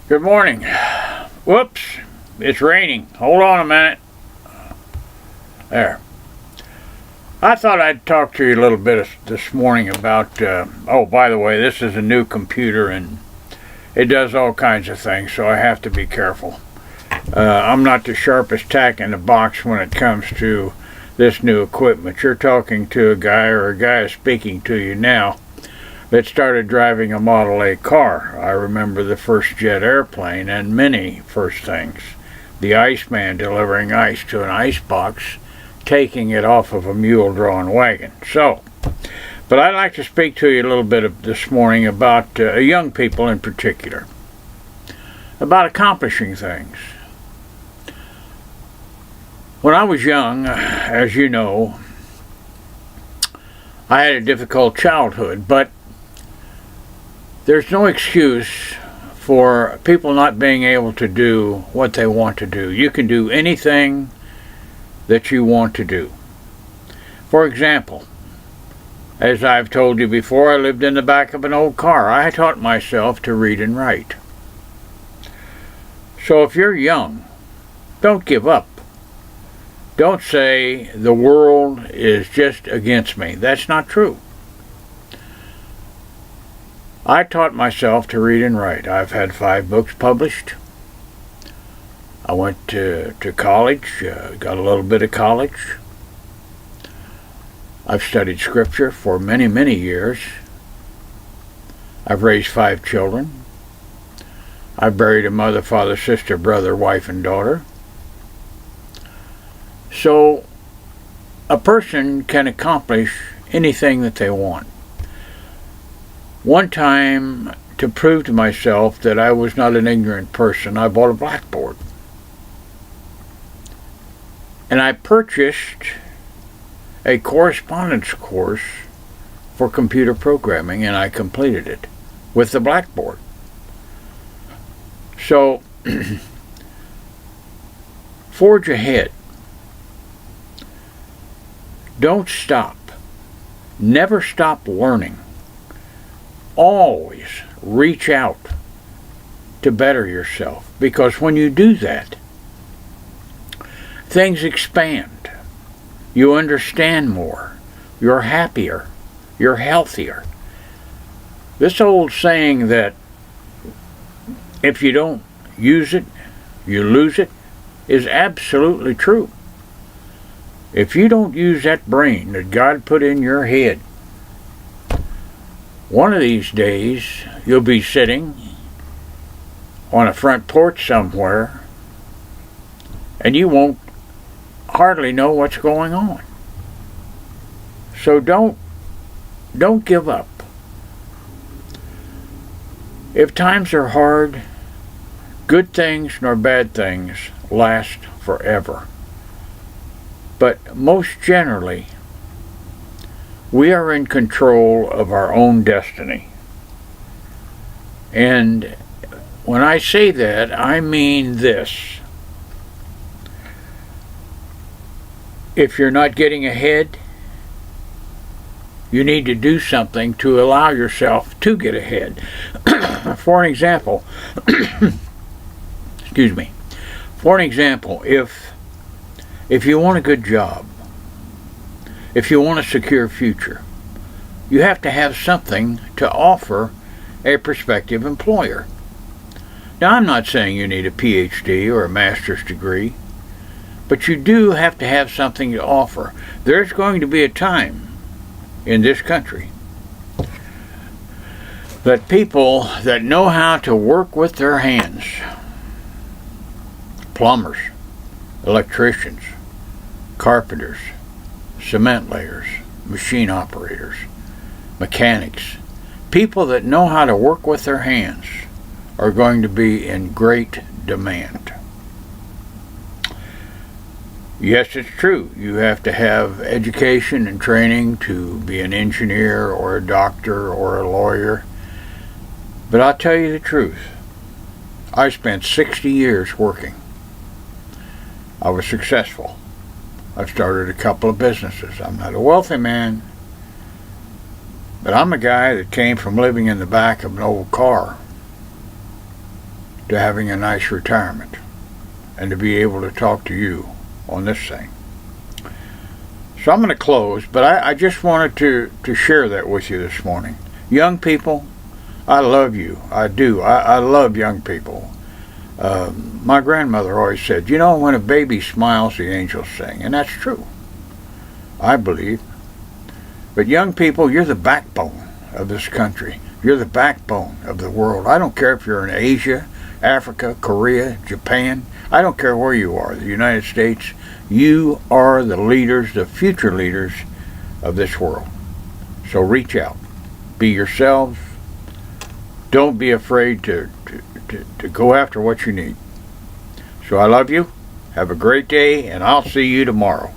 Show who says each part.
Speaker 1: Good morning. Whoops, it's raining. Hold on a minute. There. I thought I'd talk to you a little bit this morning about, oh, by the way, this is a new computer and it does all kinds of things, so I have to be careful. I'm not the sharpest tack in the box when it comes to this new equipment. You're talking to a guy, or a guy is speaking to you now, that started driving a Model A car. I remember the first jet airplane and many first things. The Iceman delivering ice to an ice box, taking it off of a mule-drawn wagon. But I'd like to speak to you a little bit this morning about young people in particular, about accomplishing things. When I was young, as you know, I had a difficult childhood, but there's no excuse for people not being able to do what they want to do. You can do anything that you want to do. For example, as I've told you before, I lived in the back of an old car. I taught myself to read and write. So if you're young, don't give up. Don't say the world is just against me. That's not true. I taught myself to read and write. I've had 5 books published. I went to college, got a little bit of college. I've studied scripture for many, many years. I've raised 5 children. I've buried a mother, father, sister, brother, wife, and daughter. So a person can accomplish anything that they want. One time, to prove to myself that I was not an ignorant person, I bought a blackboard. And I purchased a correspondence course for computer programming, and I completed it with the blackboard. So, forge ahead. Don't stop. Never stop learning. Always reach out to better yourself, because when you do that, things expand. You understand more. You're happier. You're healthier. This old saying that if you don't use it, you lose it, is absolutely true. If you don't use that brain that God put in your head, one of these days, you'll be sitting on a front porch somewhere, and you won't hardly know what's going on. So don't give up. If times are hard, good things nor bad things last forever. But most generally, we are in control of our own destiny. And when I say that, I mean this. If you're not getting ahead, you need to do something to allow yourself to get ahead. For an example, excuse me. For an example, if you want a good job, if you want a secure future, you have to have something to offer a prospective employer. Now, I'm not saying you need a PhD or a master's degree, but you do have to have something to offer. There's going to be a time in this country that people that know how to work with their hands, plumbers, electricians, carpenters, cement layers, machine operators, mechanics, people that know how to work with their hands are going to be in great demand. Yes, it's true. You have to have education and training to be an engineer or a doctor or a lawyer. But I'll tell you the truth. I spent 60 years working. I was successful. I've started a couple of businesses. I'm not a wealthy man, but I'm a guy that came from living in the back of an old car to having a nice retirement and to be able to talk to you on this thing. So I'm going to close, but I just wanted to share that with you this morning. Young people, I love you. I do. I love young people. My grandmother always said, you know, when a baby smiles, the angels sing. And that's true, I believe. But young people, you're the backbone of this country. You're the backbone of the world. I don't care if you're in Asia, Africa, Korea, Japan. I don't care where you are, the United States. You are the leaders, the future leaders of this world. So reach out. Be yourselves. Don't be afraid to go after what you need. So I love you. Have a great day, and I'll see you tomorrow.